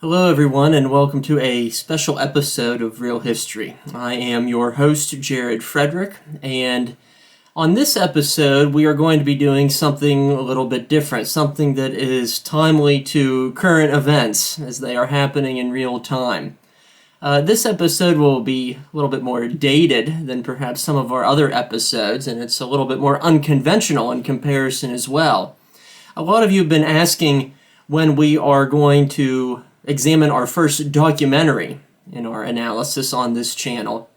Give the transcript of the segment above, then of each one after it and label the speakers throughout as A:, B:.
A: Hello, everyone, and welcome to a special episode of Real History. I am your host, Jared Frederick, and on this episode, we are going to be doing something a little bit different, something that is timely to current events as they are happening in real time. This episode will be a little bit more dated than perhaps some of our other episodes, and it's a little bit more unconventional in comparison as well. A lot of you have been asking when we are going to examine our first documentary in our analysis on this channel.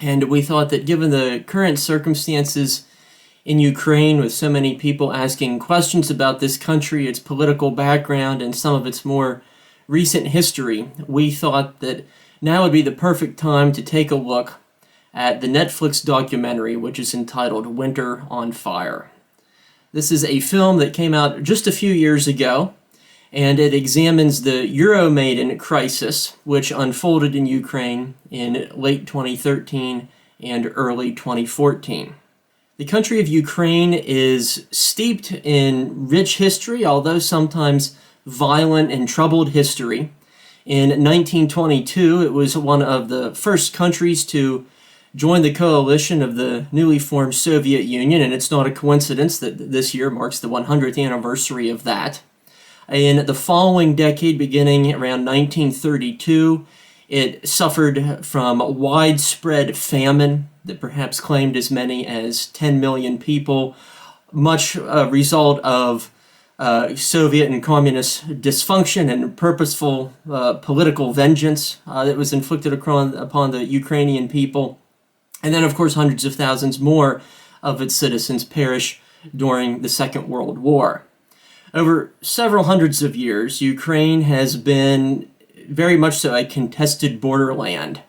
A: And we thought that given the current circumstances in Ukraine, with so many people asking questions about this country, its political background, and some of its more recent history, we thought that now would be the perfect time to take a look at the Netflix documentary, which is entitled Winter on Fire. This is a film that came out just a few years ago, and it examines the Euromaidan crisis, which unfolded in Ukraine in late 2013 and early 2014. The country of Ukraine is steeped in rich history, although sometimes violent and troubled history. In 1922, it was one of the first countries to join the coalition of the newly formed Soviet Union, and it's not a coincidence that this year marks the 100th anniversary of that. In the following decade, beginning around 1932, it suffered from widespread famine that perhaps claimed as many as 10 million people, much a result of Soviet and communist dysfunction and purposeful political vengeance that was inflicted upon the Ukrainian people. And then, of course, hundreds of thousands more of its citizens perish during the Second World War. Over several hundreds of years, Ukraine has been very much so a contested borderland,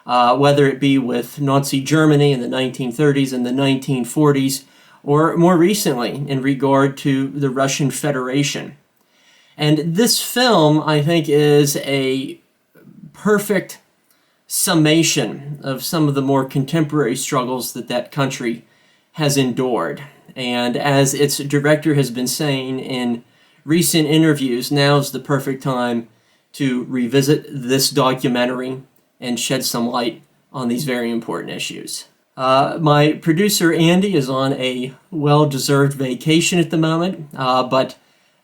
A: whether it be with Nazi Germany in the 1930s and the 1940s, or more recently in regard to the Russian Federation. And this film, I think, is a perfect summation of some of the more contemporary struggles that country has endured. And as its director has been saying in recent interviews, now's the perfect time to revisit this documentary and shed some light on these very important issues. My producer, Andy, is on a well-deserved vacation at the moment, but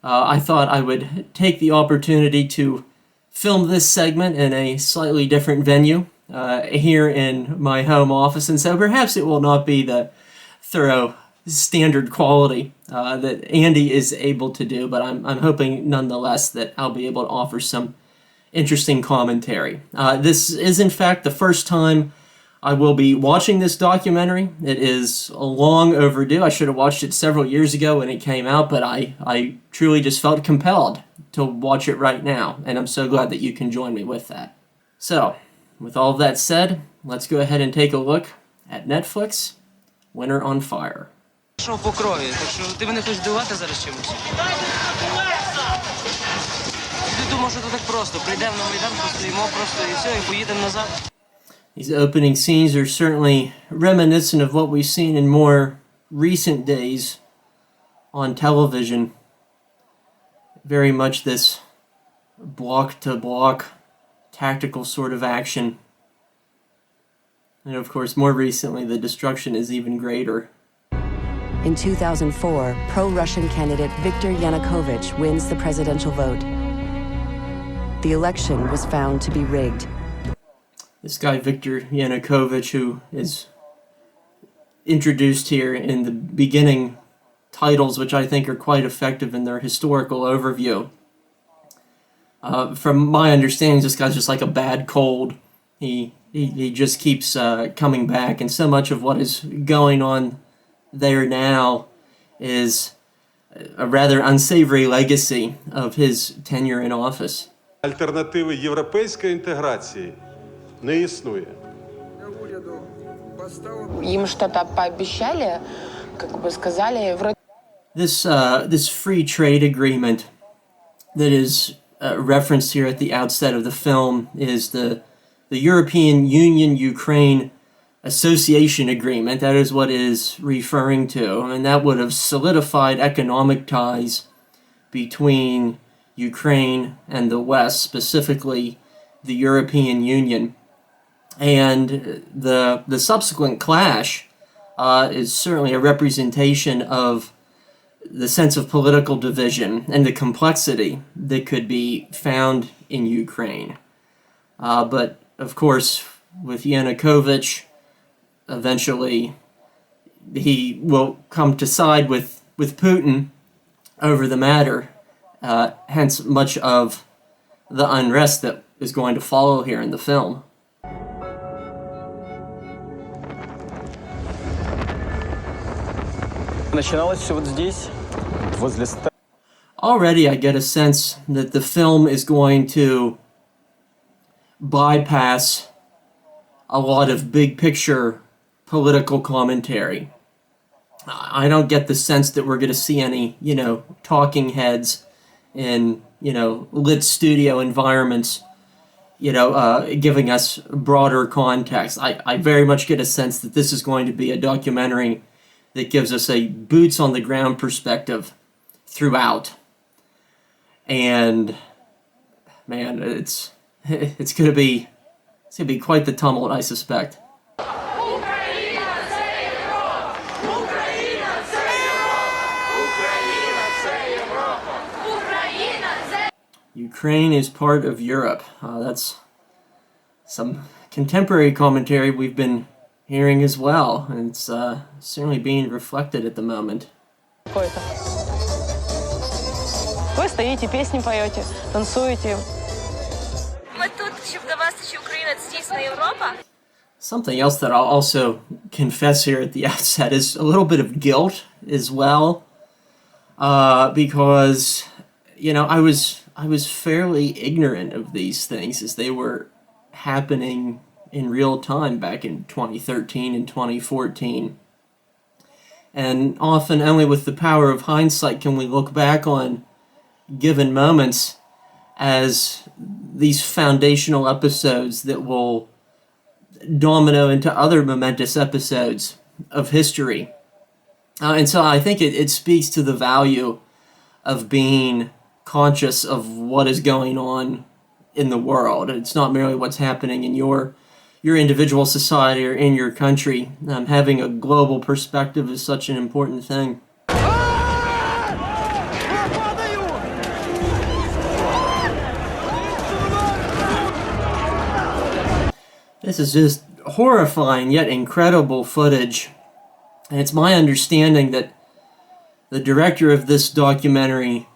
A: I thought I would take the opportunity to film this segment in a slightly different venue here in my home office, and so perhaps it will not be the thorough standard quality that Andy is able to do, but I'm hoping nonetheless that I'll be able to offer some interesting commentary. This is in fact the first time I will be watching this documentary. It is long overdue. I should have watched it several years ago when it came out, but I truly just felt compelled to watch it right now, and I'm so glad that you can join me with that. So, with all of that said, let's go ahead and take a look at Netflix, Winter on Fire.
B: Покрові, так що ти мене хочеш здивувати зараз чимось? Ти думав, що це так просто. Прийдемо на Майдан, постоїмо просто і все, і поїдемо назад.
A: These opening scenes are certainly reminiscent of what we've seen in more recent days on television. Very much this block-to-block tactical sort of action. And of course, more recently, the destruction is even greater.
C: In 2004, pro-Russian candidate Viktor Yanukovych wins the presidential vote. The election was found to be rigged.
A: This guy, Viktor Yanukovych, who is introduced here in the beginning titles, which I think are quite effective in their historical overview. From my understanding, this guy's just like a bad cold. He just keeps coming back, and so much of what is going on there now is a rather unsavory legacy of his tenure in office.
D: Альтернативи європейської інтеграції не існує.
E: Им что-то пообещали, как бы сказали, вроде.
A: This free trade agreement that is referenced here at the outset of the film is the European Union Ukraine Association Agreement. That is what it is referring to, and that would have solidified economic ties between Ukraine and the West, specifically the European Union. And the subsequent clash is certainly a representation of the sense of political division and the complexity that could be found in Ukraine. But, of course, with Yanukovych, eventually he will come to side with Putin over the matter, hence much of the unrest that is going to follow here in the film.
F: Начиналось все вот здесь, возле ста.
A: Already I get a sense that the film is going to bypass a lot of big picture political commentary. I don't get the sense that we're going to see any, talking heads in, lit studio environments, giving us broader context. I very much get a sense that this is going to be a documentary that gives us a boots on the ground perspective throughout. And man, it's going to be quite the tumult, I suspect. Ukraine is part of Europe. That's some contemporary commentary we've been hearing as well, and it's certainly being reflected at the moment.
G: Какой-то. Вы стоите, песни поете, танцуете.
H: Ми тут, щоб до вас ще Україна, це дійсно Європа.
A: Something else that I'll also confess here at the outset is a little bit of guilt as well, because I was fairly ignorant of these things as they were happening in real time back in 2013 and 2014. And often only with the power of hindsight can we look back on given moments as these foundational episodes that will domino into other momentous episodes of history. And so I think it speaks to the value of being conscious of what is going on in the world. It's not merely what's happening in your individual society or in your country. Having a global perspective is such an important thing. This is just horrifying yet incredible footage. And it's my understanding that the director of this documentary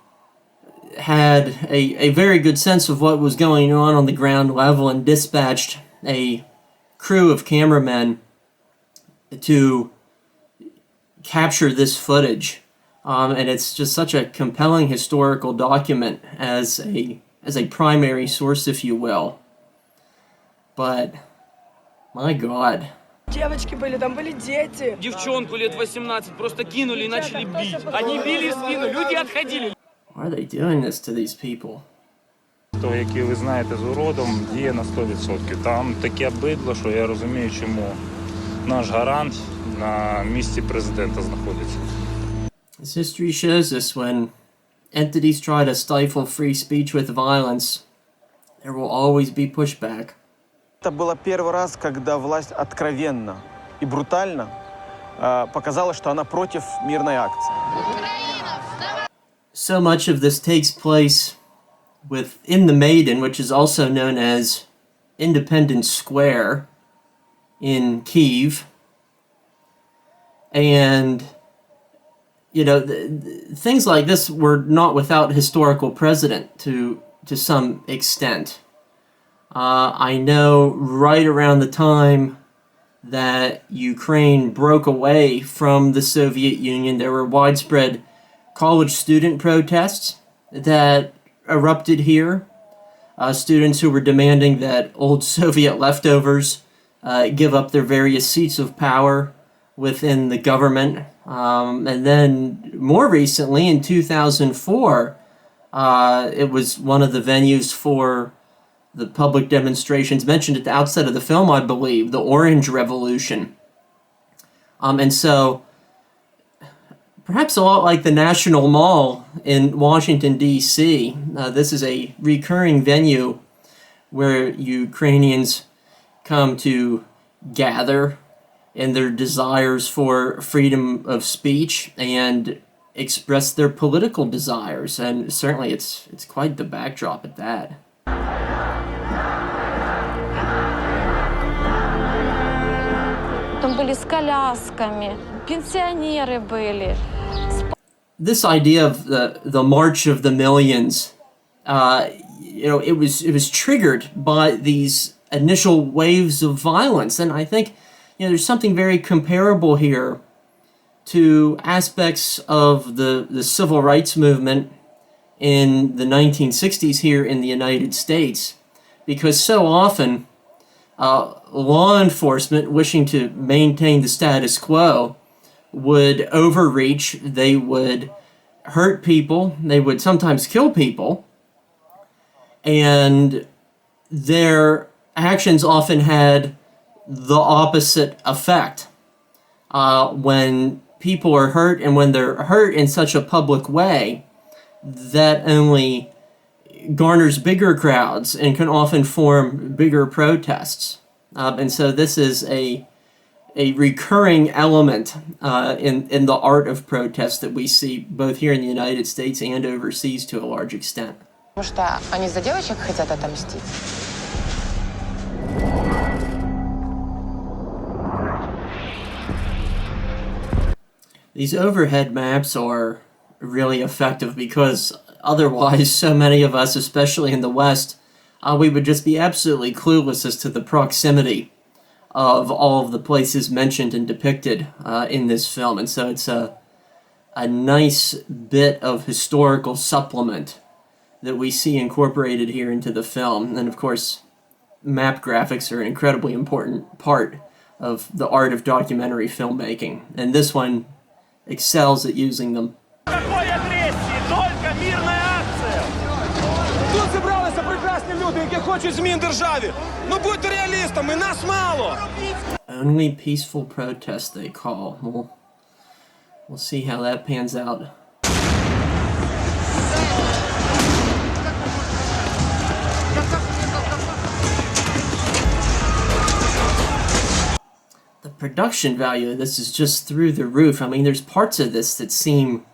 A: had a very good sense of what was going on the ground level and dispatched a crew of cameramen to capture this footage. And it's just such a compelling historical document as a primary source, if you will. But, my God.
G: Девочки были, там были дети.
B: Девчонку лет 18 просто кинули и начали бить. Они били в спину, люди отходили.
A: Why are they doing this to these people?
I: Той, який ви знаєте з уродом, діє на 100%. Там таке бидло, що я розумію, чому наш гарант на місці президента знаходиться.
A: As history shows us, when entities try to stifle free speech with violence, there will always be pushback.
F: Это было первый раз, когда власть откровенно и брутально показала, что она против мирной акции.
A: So much of this takes place within the Maidan, which is also known as Independent Square in Kyiv. And, things like this were not without historical precedent to some extent. I know right around the time that Ukraine broke away from the Soviet Union, there were widespread college student protests that erupted here. Students who were demanding that old Soviet leftovers give up their various seats of power within the government. And then more recently, in 2004, it was one of the venues for the public demonstrations mentioned at the outset of the film, I believe, the Orange Revolution. And so perhaps a lot like the National Mall in Washington, D.C. This is a recurring venue where Ukrainians come to gather in their desires for freedom of speech and express their political desires. And certainly it's quite the backdrop at that.
G: Там были с колясками, пенсионеры были.
A: This idea of the March of the Millions, it was triggered by these initial waves of violence, and I think there's something very comparable here to aspects of the civil rights movement in the 1960s here in the United States, because so often law enforcement wishing to maintain the status quo would overreach. They would hurt people. They would sometimes kill people. And their actions often had the opposite effect. When people are hurt, and when they're hurt in such a public way, that only garners bigger crowds and can often form bigger protests. And so this is a recurring element in the art of protest that we see both here in the United States and overseas to a large extent.
E: Потому что они за девочек хотят отомстить.
A: These overhead maps are really effective because otherwise so many of us, especially in the West, we would just be absolutely clueless as to the proximity of all of the places mentioned and depicted in this film. And so it's a nice bit of historical supplement that we see incorporated here into the film. And of course, map graphics are an incredibly important part of the art of documentary filmmaking. And this one excels at using them.
F: Тут зібралися прекрасні люди, які хочуть змін державі. Ну будьте реалістами, нас мало.
A: Only peaceful protest, they call. We'll see how that pans out. The production value of this is just through the roof. I mean, there's parts of this that seem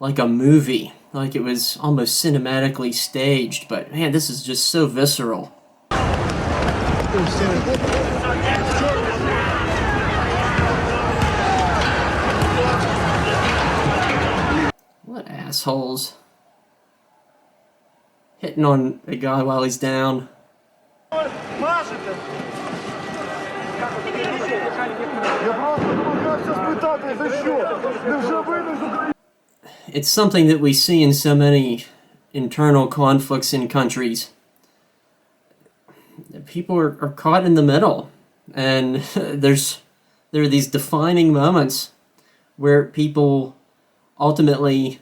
A: like a movie, like it was almost cinematically staged, but man, this is just so visceral. What assholes. Hitting on a guy while he's down. It's something that we see in so many internal conflicts in countries. People are caught in the middle, and there are these defining moments where people ultimately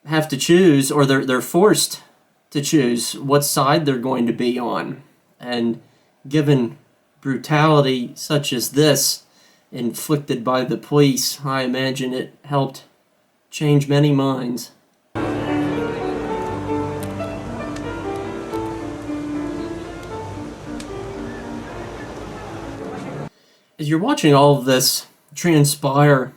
A: have to choose, or they're forced to choose what side they're going to be on. And given brutality such as this inflicted by the police, I imagine it helped change many minds. As you're watching all of this transpire,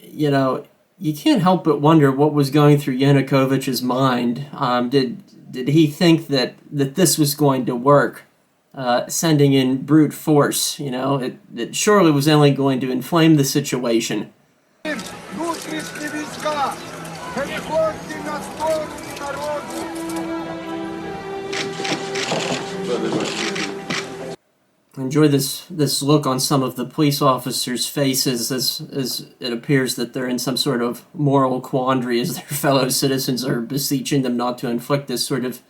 A: you can't help but wonder what was going through Yanukovych's mind. Did he think that this was going to work? Sending in brute force, it surely was only going to inflame the situation. Enjoy this look on some of the police officers' faces as it appears that they're in some sort of moral quandary as their fellow citizens are beseeching them not to inflict this sort of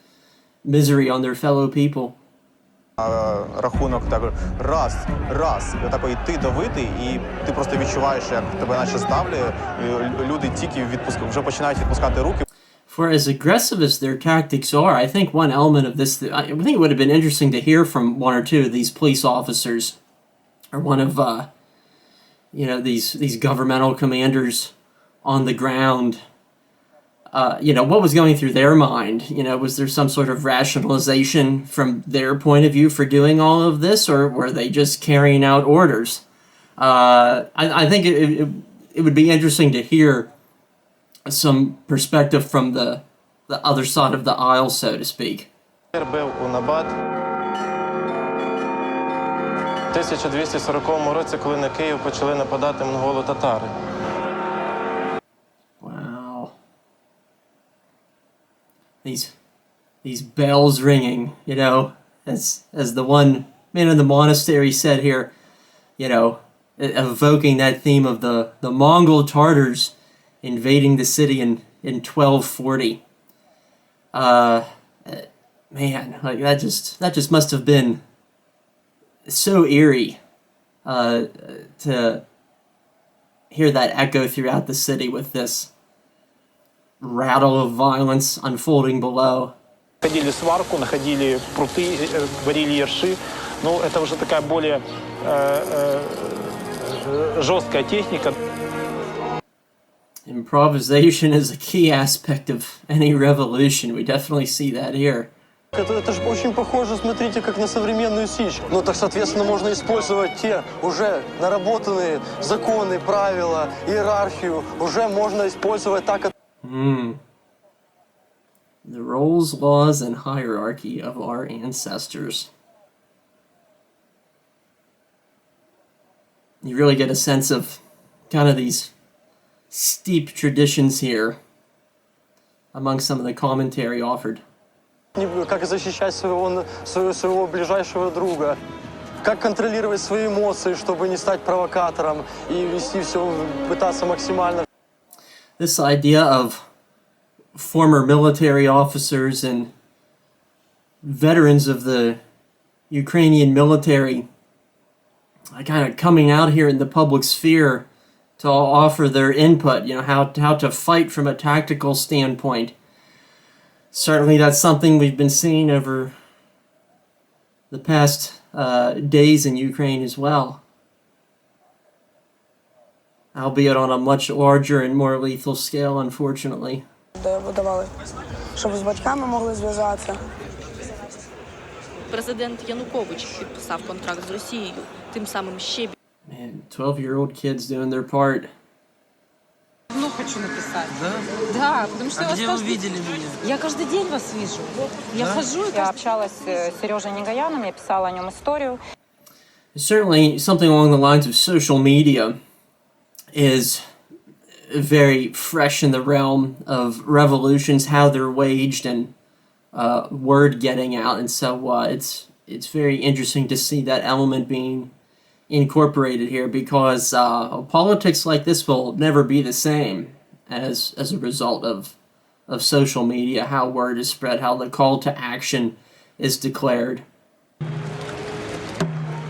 A: misery on their fellow people.
F: Рахунок так раз, і отако йти давити, і ти просто відчуваєш, як тебе наче здавлює, і люди тільки вже починають відпускати руки.
A: For as aggressive as their tactics are, I think one element of this, I think it would have been interesting to hear from one or two of these police officers, or one of these governmental commanders on the ground, what was going through their mind? Was there some sort of rationalization from their point of view for doing all of this, or were they just carrying out orders? I think it would be interesting to hear some perspective from the other side of the aisle, so to speak.
F: Бив у набат. У 1240 році, коли на Київ почали нападати монголо-татари.
A: Wow. These bells ringing, as the one man in the monastery said here, evoking that theme of the Mongol Tartars invading the city in 1240. Man, like that just must have been so eerie to hear that echo throughout the city with this rattle of violence unfolding below.
F: Находили сварку, находили пруты, варили ерши. Ну, это уже такая более жесткая техника.
A: Improvisation is a key aspect of any revolution. We definitely see that here.
J: Это же очень похоже, смотрите, как на современную сечь. Ну, так, соответственно, можно использовать те уже наработанные законы, правила, иерархию. Уже можно использовать так, как...
A: The roles, laws, and hierarchy of our ancestors. You really get a sense of kind of these steep traditions here among some of the commentary offered.
J: Как защищать своего ближайшего друга. Как контролировать свои эмоции, чтобы не стать провокатором и вести все, пытаться максимально.
A: This idea of former military officers and veterans of the Ukrainian military kind of coming out here in the public sphere to offer their input, how to fight from a tactical standpoint. Certainly that's something we've been seeing over the past days in Ukraine as well. Albeit on a much larger and more lethal scale, unfortunately.
K: Президент Янукович підписав контракт з Росією, тим самим ще...
A: Man, 12-year-old kids doing their part.
L: Ну, хочу написать. Да? Да, потому что
B: где вы видели меня?
L: Я каждый день вас вижу. Я хожу и...
M: Я общалась с Сережей Негаяном, я писала о нем историю.
A: Certainly something along the lines of social media is very fresh in the realm of revolutions, how they're waged, and word getting out. And so it's very interesting to see that element being incorporated here, because politics like this will never be the same as a result of social media, how word is spread, how the call to action is declared.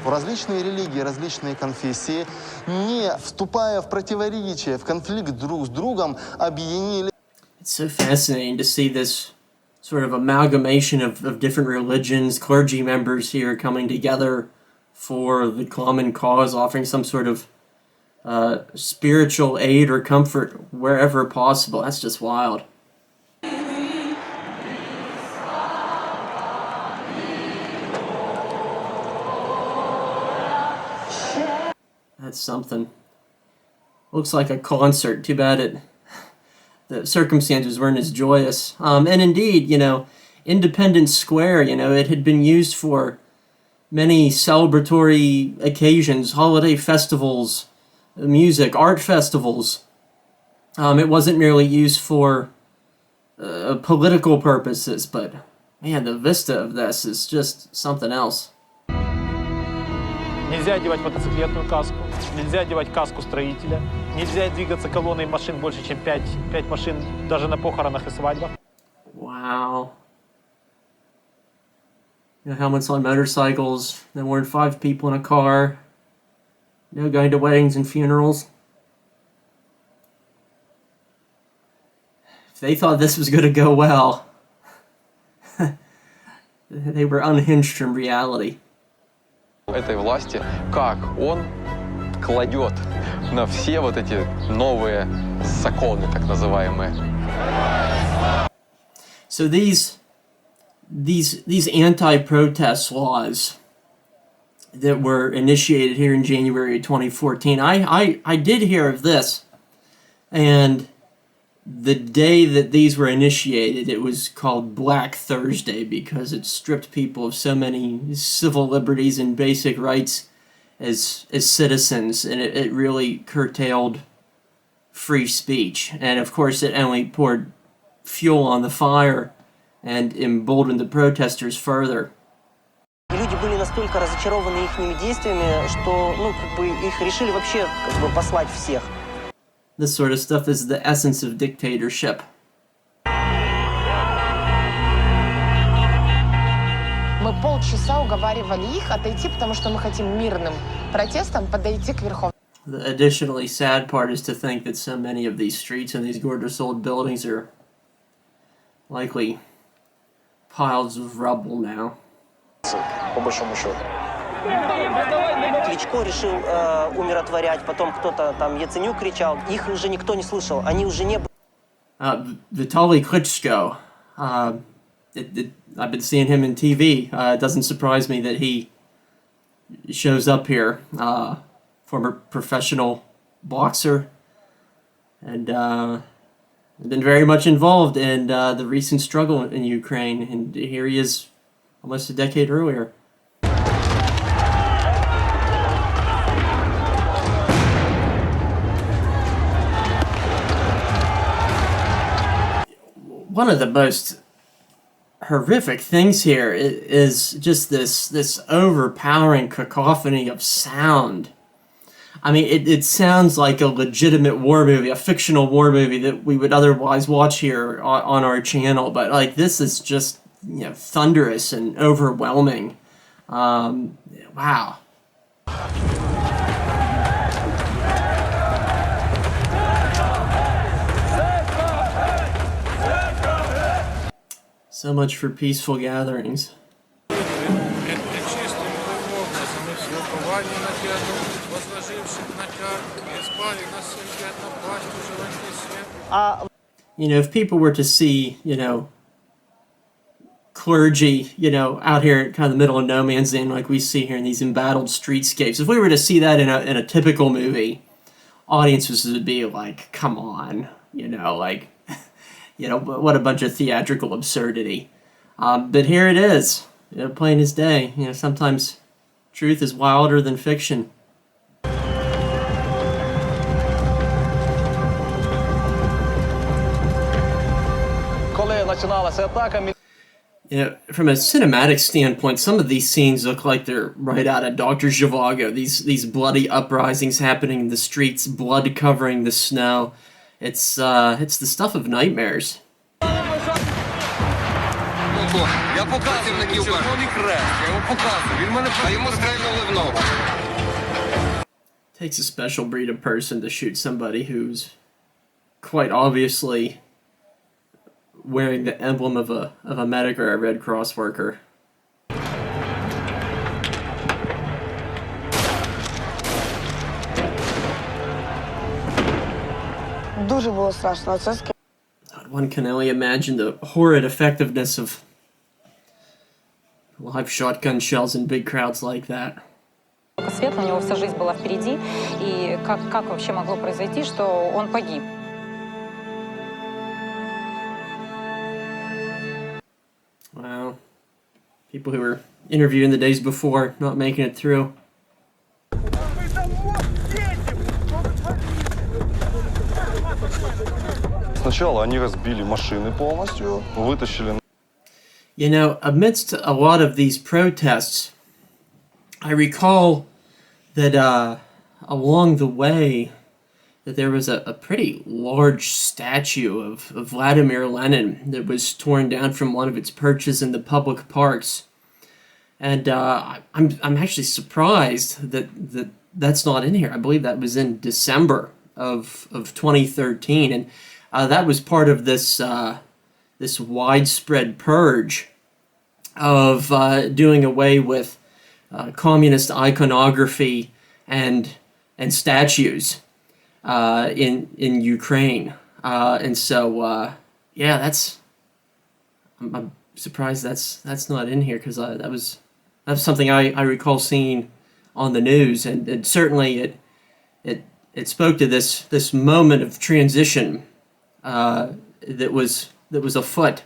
N: Различные религии, различные конфессии, не вступая в противоречие, в конфликт друг с другом, объединили.
A: It's so fascinating to see this sort of amalgamation of different religions, clergy members here coming together for the common cause, offering some sort of spiritual aid or comfort wherever possible. That's just wild. That's something. Looks like a concert. Too bad the circumstances weren't as joyous. And indeed, Independent Square, it had been used for many celebratory occasions, holiday festivals, music, art festivals. It wasn't merely used for political purposes, but man, the vista of this is just something else.
F: Нельзя одевать мотоциклетную каску, нельзя одевать каску строителя, нельзя двигаться колонной машин больше, чем 5 машин, даже на похоронах и свадьбах.
A: Wow. Helmets on motorcycles, there weren't 5 people in a car, no going to weddings and funerals. If they thought this was going to go well, they were unhinged from reality.
O: Этой власти, как он кладет на все вот эти новые законы, так называемые.
A: So these anti-protest laws that were initiated here in January 2014, I did hear of this, and the day that these were initiated, it was called Black Thursday because it stripped people of so many civil liberties and basic rights as citizens, and it really curtailed free speech. And of course, it only poured fuel on the fire and emboldened the protesters further.
P: Люди были настолько разочарованы их действиями, что, их решили вообще, послать всех.
A: This sort of stuff is the essence of dictatorship.
E: Мы полчаса уговаривали их отойти, потому что мы хотим мирным протестом подойти к Верховному.
A: The additionally sad part is to think that so many of these streets and these gorgeous old buildings are likely piles of rubble now.
J: По большому счету.
P: Кличко решил умиротворять, потом кто-то там Яценюк кричал, их уже никто не слышал, они уже не...
A: Vitaly Klitschko, I've been seeing him in TV. It doesn't surprise me that he shows up here. Former professional boxer, and been very much involved in the recent struggle in Ukraine, and here he is almost a decade earlier. One of the most horrific things here is just this overpowering cacophony of sound. I mean, it sounds like a legitimate war movie, a fictional war movie that we would otherwise watch here on our channel, but like this is just, thunderous and overwhelming. Wow. So much for peaceful gatherings. If people were to see, clergy, out here in kind of the middle of no man's land like we see here in these embattled streetscapes, if we were to see that in a typical movie, audiences would be like, come on, what a bunch of theatrical absurdity. But here it is, plain as day. Sometimes truth is wilder than fiction. From a cinematic standpoint, some of these scenes look like they're right out of Dr. Zhivago. These bloody uprisings happening in the streets, blood covering the snow. It's the stuff of nightmares. Takes a special breed of person to shoot somebody who's quite obviously wearing the emblem of a medic or a Red Cross worker.
E: Дуже було страшно.
A: One can only imagine the horrid effectiveness of live shotgun shells in big crowds like that.
M: Светло, у него вся жизнь была впереди, и как вообще могло произойти, что он погиб?
A: Wow. People who were interviewed in the days before not making it through.
Q: Сначала они разбили машины полностью, вытащили.
A: Amidst a lot of these protests, I recall that along the way that there was a pretty large statue of Vladimir Lenin that was torn down from one of its perches in the public parks. And I'm actually surprised that that's not in here. I believe that was in December of 2013, and that was part of this this widespread purge of doing away with communist iconography and statues. in Ukraine. And so, yeah, I'm surprised that's not in here, because that's something I recall seeing on the news, and certainly it spoke to this moment of transition that was afoot.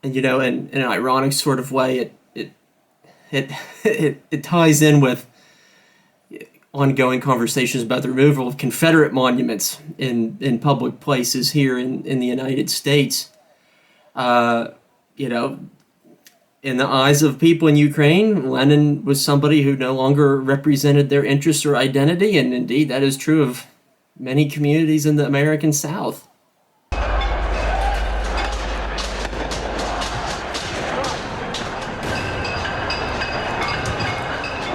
A: And in an ironic sort of way, it ties in with ongoing conversations about the removal of Confederate monuments in public places here in the United States. In the eyes of people in Ukraine, Lenin was somebody who no longer represented their interests or identity, and indeed that is true of many communities in the American South.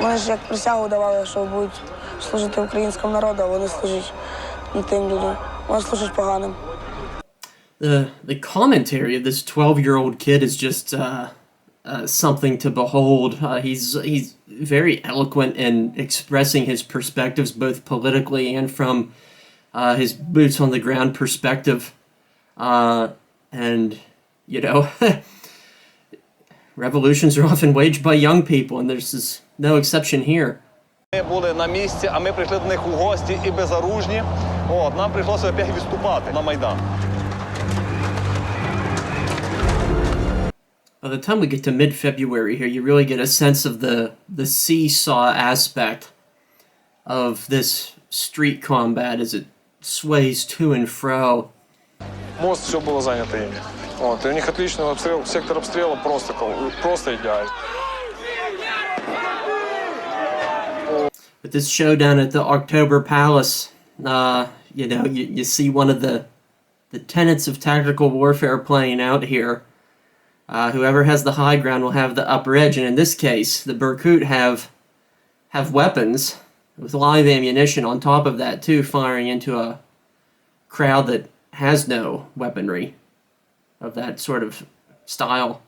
R: Вони ж як присягу давали, що будуть служити українському народу, а вони служать не тим людям. Вони служать поганим.
A: The commentary of this 12-year-old kid is just something to behold. He's very eloquent in expressing his perspectives, both politically and from his boots on the ground perspective. And revolutions are often waged by young people, and there's no exception here.
Q: Ми були на місці, а ми прийшли до них у гості і безоружні. Нам прийшлося опять виступати на Майдан.
A: By the time we get to mid-February here, you really get a sense of the seesaw aspect of this street combat as it sways to and fro.
Q: Мост все было занято ими. И у них отличный обстрел, сектор обстрела просто идеальный.
A: But this showdown at the October Palace, you see one of the tenets of tactical warfare playing out here. Whoever has the high ground will have the upper edge, and in this case, the Berkut have weapons with live ammunition on top of that too, firing into a crowd that has no weaponry of that sort of style.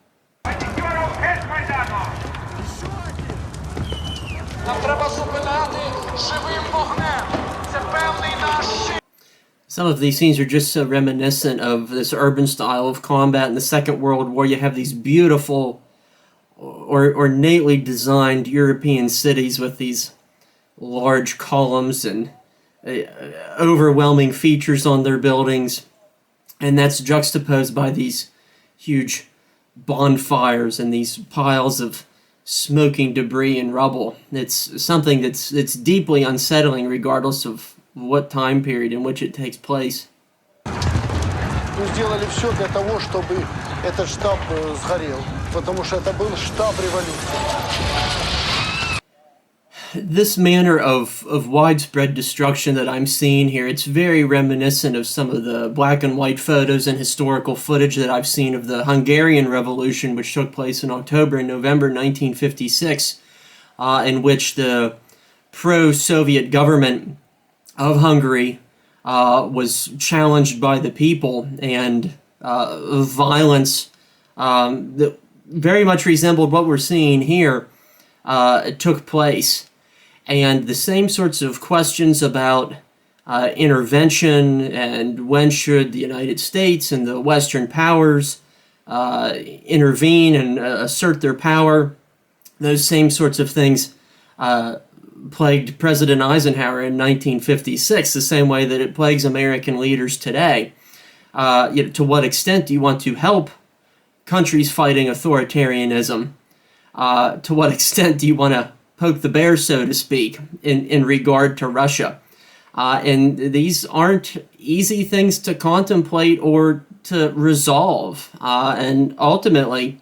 A: Some of these scenes are just so reminiscent of this urban style of combat in the Second World War. You have these beautiful or ornately designed European cities with these large columns and overwhelming features on their buildings. And that's juxtaposed by these huge bonfires and these piles of smoking debris and rubble. It's something that's deeply unsettling regardless of what time period in which it takes place.
N: Мы сделали все для того, чтобы этот штаб сгорел, потому что это был штаб революции.
A: This manner of widespread destruction that I'm seeing here, it's very reminiscent of some of the black and white photos and historical footage that I've seen of the Hungarian Revolution, which took place in October and November 1956, in which the pro-Soviet government of Hungary was challenged by the people, and violence that very much resembled what we're seeing here took place. And the same sorts of questions about intervention and when should the United States and the Western powers intervene and assert their power, those same sorts of things plagued President Eisenhower in 1956, the same way that it plagues American leaders today. To what extent do you want to help countries fighting authoritarianism? To what extent do you want to poke the bear, so to speak, in regard to Russia? And these aren't easy things to contemplate or to resolve. And ultimately,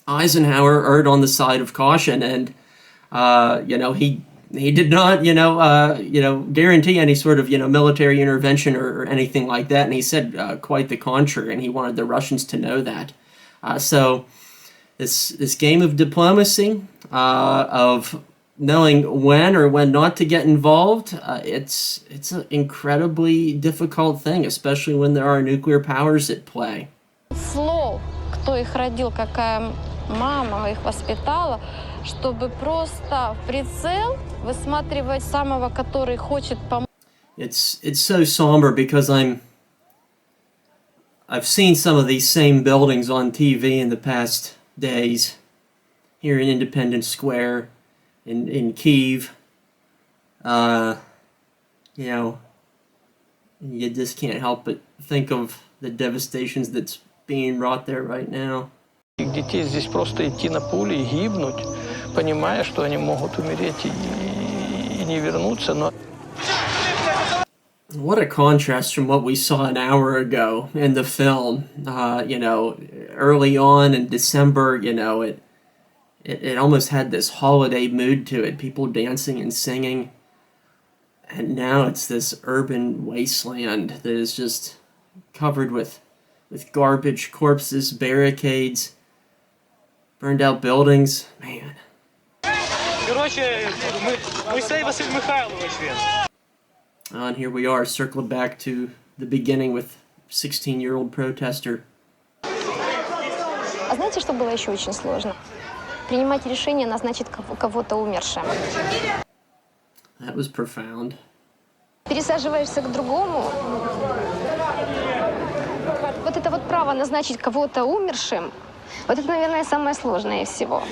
A: Eisenhower erred on the side of caution, and he did not guarantee any sort of military intervention or anything like that. And he said quite the contrary, and he wanted the Russians to know that. So this game of diplomacy, of knowing when or when not to get involved, it's an incredibly difficult thing, especially when there are nuclear powers at play.
G: Слов, кто их родил, какая мама их воспитала, чтобы просто в прицел высматривать самого, который хочет помочь.
A: it's so somber because I've seen some of these same buildings on TV in the past days here in Independent Square in Kyiv. You know, you just can't help but think of the devastations that's being wrought there right now.
S: Детей здесь просто идти на пули и гибнуть, понимая, что они могут умереть и не вернуться, но...
A: What a contrast from what we saw an hour ago in the film. You know, early on in December, you know, it almost had this holiday mood to it, people dancing and singing. And now it's this urban wasteland that is just covered with garbage, corpses, barricades, burned out buildings. Man. And here we are, circled back to the beginning with 16-year-old protester.
G: А знаете, что было еще очень сложно? Принимать решение назначить кого-то умершим.
A: That was profound.
G: Пересаживаешься к другому. Вот это вот право назначить кого-то умершим, вот это, наверное, самое сложное из всего.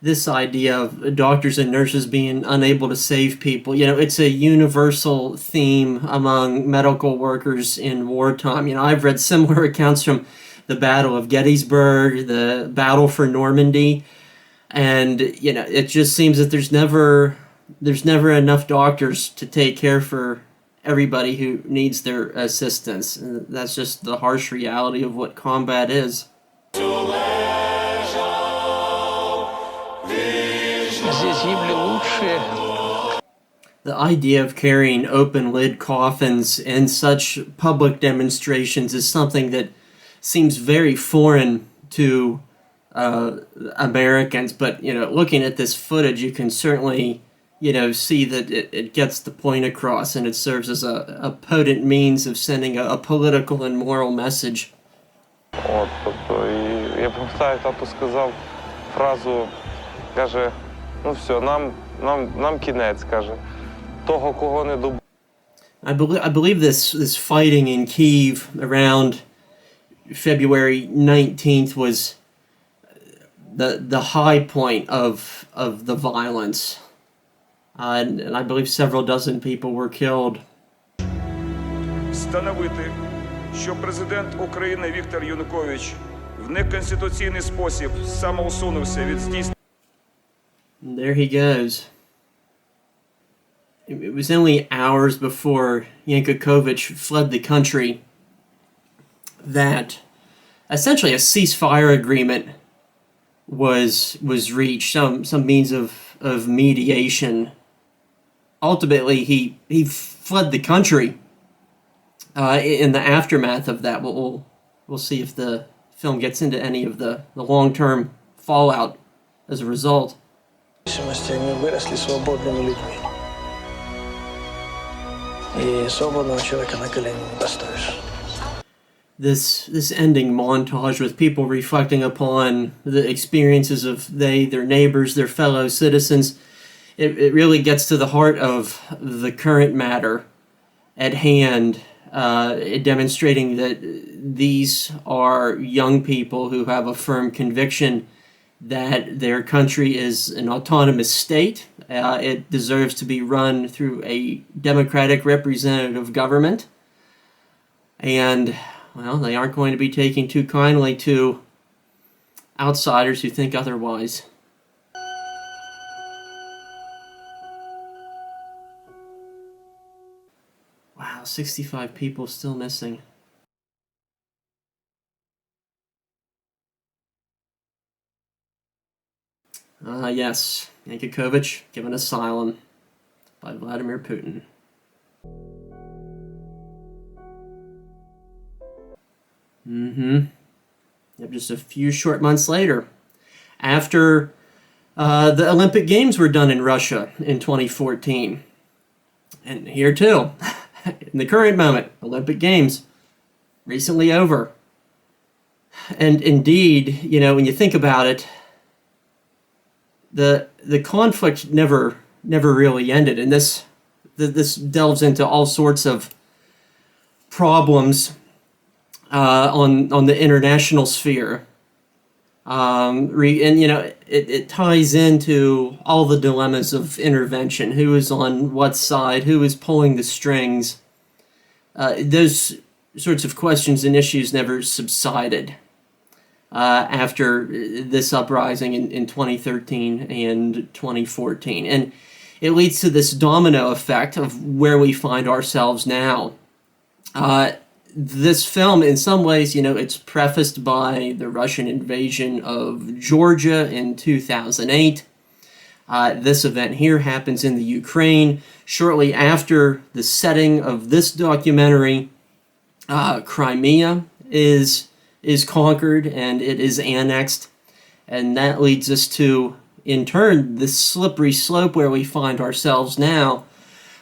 A: This idea of doctors and nurses being unable to save people, you know, it's a universal theme among medical workers in wartime. You know, I've read similar accounts from the Battle of Gettysburg, the Battle for Normandy, and, you know, it just seems that there's never enough doctors to take care for everybody who needs their assistance. And that's just the harsh reality of what combat is. The idea of carrying open lid coffins in such public demonstrations is something that seems very foreign to Americans, but, you know, looking at this footage, you can certainly, you know, see that it gets the point across, and it serves as a potent means of sending a political and moral message.
T: От, тобто, і я пам'ятаю, тато сказав фразу, каже, ну все, нам кінець, каже, того, кого не добу.
A: I believe this fighting in Kyiv around February 19th was the high point of the violence. And I believe several dozen people were killed.
U: Встановити, що президент України Віктор Янукович в неконституційний спосіб самоусунувся від здійснення.
A: There he goes. It was only hours before Yanukovych fled the country that essentially a ceasefire agreement was reached, some means of mediation. Ultimately, he fled the country. In the aftermath of that, we'll see if the film gets into any of the long-term fallout as a result.
S: Мы выросли свободными людьми. И свободного человека на колени не поставишь.
A: This ending montage with people reflecting upon the experiences of their neighbors, their fellow citizens, it really gets to the heart of the current matter at hand, demonstrating that these are young people who have a firm conviction that their country is an autonomous state. It deserves to be run through a democratic representative government. And, well, they aren't going to be taking too kindly to outsiders who think otherwise. Wow, 65 people still missing. Yes, Yanukovych given asylum by Vladimir Putin. Yep, just a few short months later, after the Olympic Games were done in Russia in 2014. And here too, in the current moment, Olympic Games recently over. And indeed, you know, when you think about it, the conflict never never really ended. And this delves into all sorts of problems on the international sphere. And, you know, it ties into all the dilemmas of intervention. Who is on what side? Who is pulling the strings? Those sorts of questions and issues never subsided after this uprising in 2013 and 2014. And it leads to this domino effect of where we find ourselves now. This film, in some ways, you know, it's prefaced by the Russian invasion of Georgia in 2008. This event here happens in the Ukraine. Shortly after the setting of this documentary, Crimea is conquered and it is annexed. And that leads us to, in turn, this slippery slope where we find ourselves now,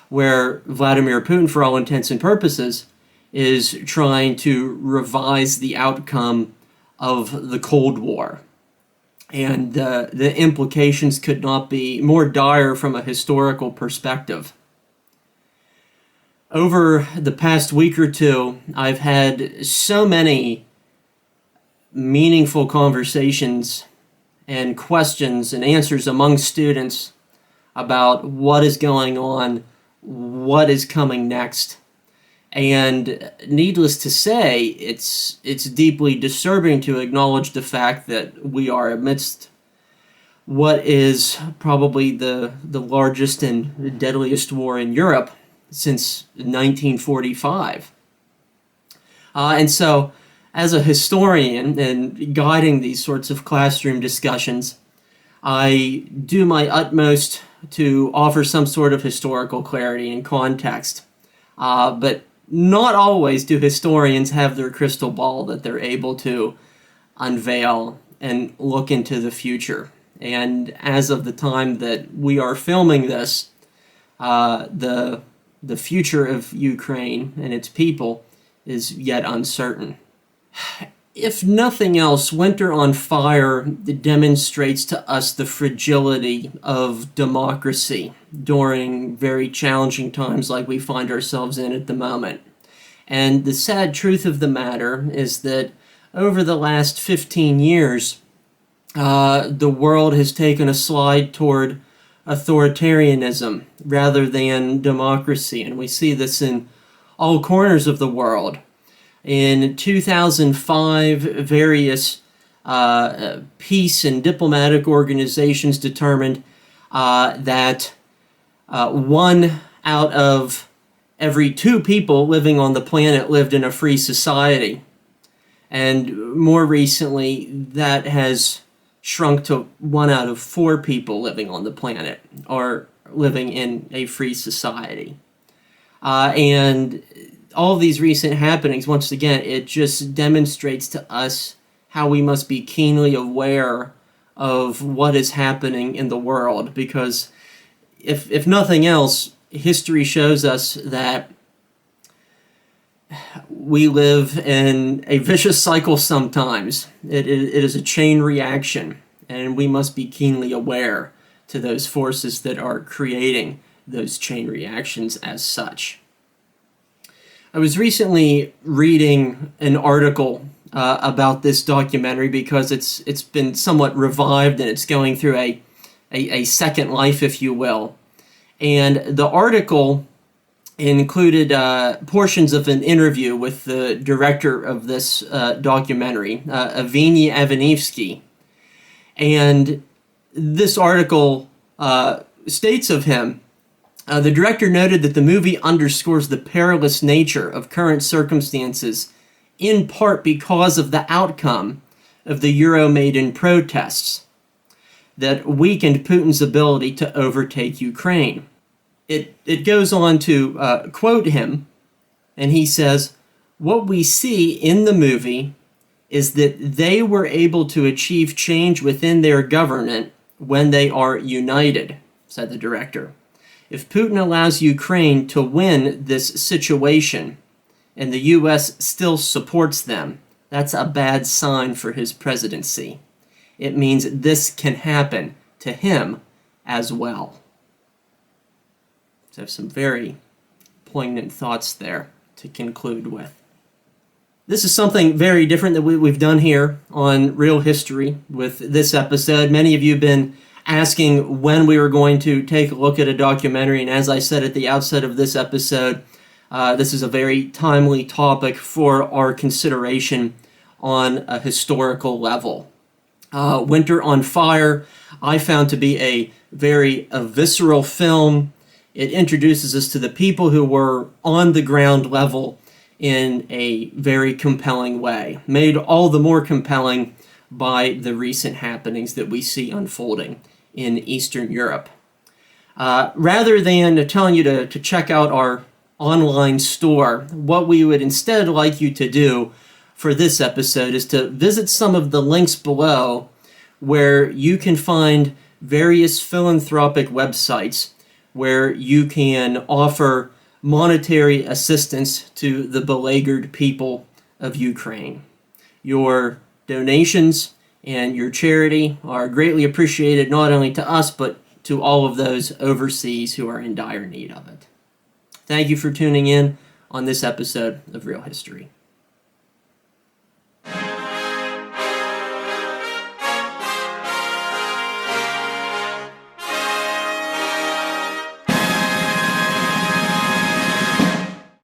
A: where Vladimir Putin, for all intents and purposes, is trying to revise the outcome of the Cold War. And the implications could not be more dire from a historical perspective. Over the past week or two, I've had so many meaningful conversations and questions and answers among students about what is going on, what is coming next. And needless to say, it's deeply disturbing to acknowledge the fact that we are amidst what is probably the largest and deadliest war in Europe since 1945. And so, as a historian and guiding these sorts of classroom discussions, I do my utmost to offer some sort of historical clarity and context. But not always do historians have their crystal ball that they're able to unveil and look into the future. And as of the time that we are filming this, the future of Ukraine and its people is yet uncertain. If nothing else, Winter on Fire demonstrates to us the fragility of democracy during very challenging times like we find ourselves in at the moment. And the sad truth of the matter is that over the last 15 years, the world has taken a slide toward authoritarianism rather than democracy. And we see this in all corners of the world. In 2005, various peace and diplomatic organizations determined that 1 out of every 2 people living on the planet lived in a free society. And more recently, that has shrunk to 1 out of 4 people living on the planet are living in a free society. And all of these recent happenings, once again, it just demonstrates to us how we must be keenly aware of what is happening in the world, because if nothing else, history shows us that we live in a vicious cycle sometimes. It is a chain reaction, and we must be keenly aware to those forces that are creating those chain reactions as such. I was recently reading an article about this documentary because it's been somewhat revived and it's going through a second life, if you will. And the article included portions of an interview with the director of this documentary, Evgeny Evanivsky. And this article states of him, the director noted that the movie underscores the perilous nature of current circumstances, in part because of the outcome of the Euromaidan protests that weakened Putin's ability to overtake Ukraine. It goes on to quote him, and he says, "What we see in the movie is that they were able to achieve change within their government when they are united," said the director. "If Putin allows Ukraine to win this situation and the U.S. still supports them, that's a bad sign for his presidency. It means this can happen to him as well." So I have some very poignant thoughts there to conclude with. This is something very different that we've done here on Real History with this episode. Many of you have been asking when we were going to take a look at a documentary, and as I said at the outset of this episode, this is a very timely topic for our consideration on a historical level. Winter on Fire, I found to be a very visceral film. It introduces us to the people who were on the ground level in a very compelling way, made all the more compelling by the recent happenings that we see unfolding in Eastern Europe. Rather than telling you to check out our online store, what we would instead like you to do for this episode is to visit some of the links below where you can find various philanthropic websites where you can offer monetary assistance to the beleaguered people of Ukraine. Your donations and your charity are greatly appreciated not only to us, but to all of those overseas who are in dire need of it. Thank you for tuning in on this episode of Real History.